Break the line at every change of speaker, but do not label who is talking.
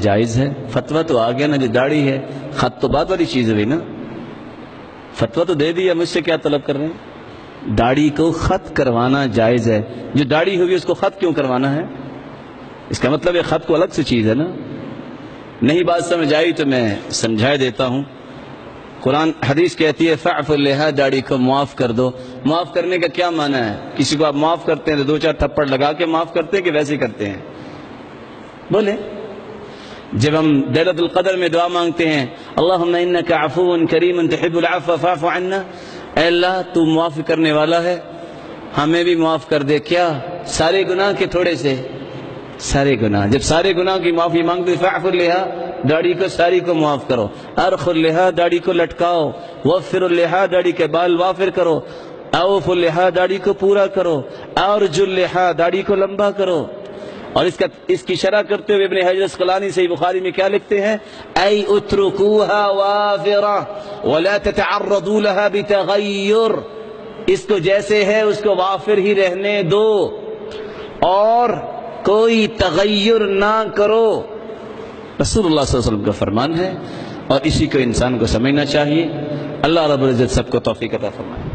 جائز ہے؟ فتویٰ تو آ گیا نا، جو داڑھی ہے، خط تو بعد والی چیز ہوئی نا، فتویٰ تو دے دیا، مجھ سے کیا طلب کر رہے ہیں؟ داڑھی کو خط کروانا جائز ہے، جو داڑھی ہوگی اس کو خط کیوں کروانا ہے؟ اس کا مطلب ہے خط کو الگ سے چیز ہے نا۔ نہیں بات سمجھ آئی تو میں سمجھا دیتا ہوں۔ قرآن حدیث کہتی ہے فَاعْفُ اللِّحَىٰ، داڑھی کو معاف کر دو۔ معاف کرنے کا کیا معنی ہے؟ کسی کو آپ معاف کرتے ہیں تو 2-4 تھپڑ لگا کے معاف کرتے ہیں کہ ویسے کرتے ہیں؟ بولے۔ جب ہم لیلۃ القدر میں دعا مانگتے ہیں اللہم انک عفو کریم تحب العفو فاعف عنا، اے اللہ تو معاف کرنے والا ہے، ہمیں بھی معاف کر دے۔ کیا؟ سارے گناہ کے تھوڑے سے؟ سارے گناہ۔ جب سارے گناہ کی معافی مانگتے فاعف اللحیٰ، داڑھی کو ساری کو معاف کرو۔ ارخ اللحیٰ، داڑھی کو لٹکاؤ۔ وفر اللحیٰ، داڑھی کے بال وافر کرو۔ اوف اللحیٰ، داڑھی کو پورا کرو۔ ارج اللحیٰ، داڑھی کو لمبا کرو۔ اور اس کی شرح کرتے ہوئے ابن حجر اسقلانی صحیح بخاری میں کیا لکھتے ہیں؟ ای اترکوها وافرہ ولا تتعرضوا لها بتغیر، اس کو جیسے ہے اس کو وافر ہی رہنے دو اور کوئی تغیر نہ کرو۔ رسول اللہ صلی اللہ علیہ وسلم کا فرمان ہے اور اسی کو انسان کو سمجھنا چاہیے۔ اللہ رب العزت سب کو توفیق عطا فرمائے۔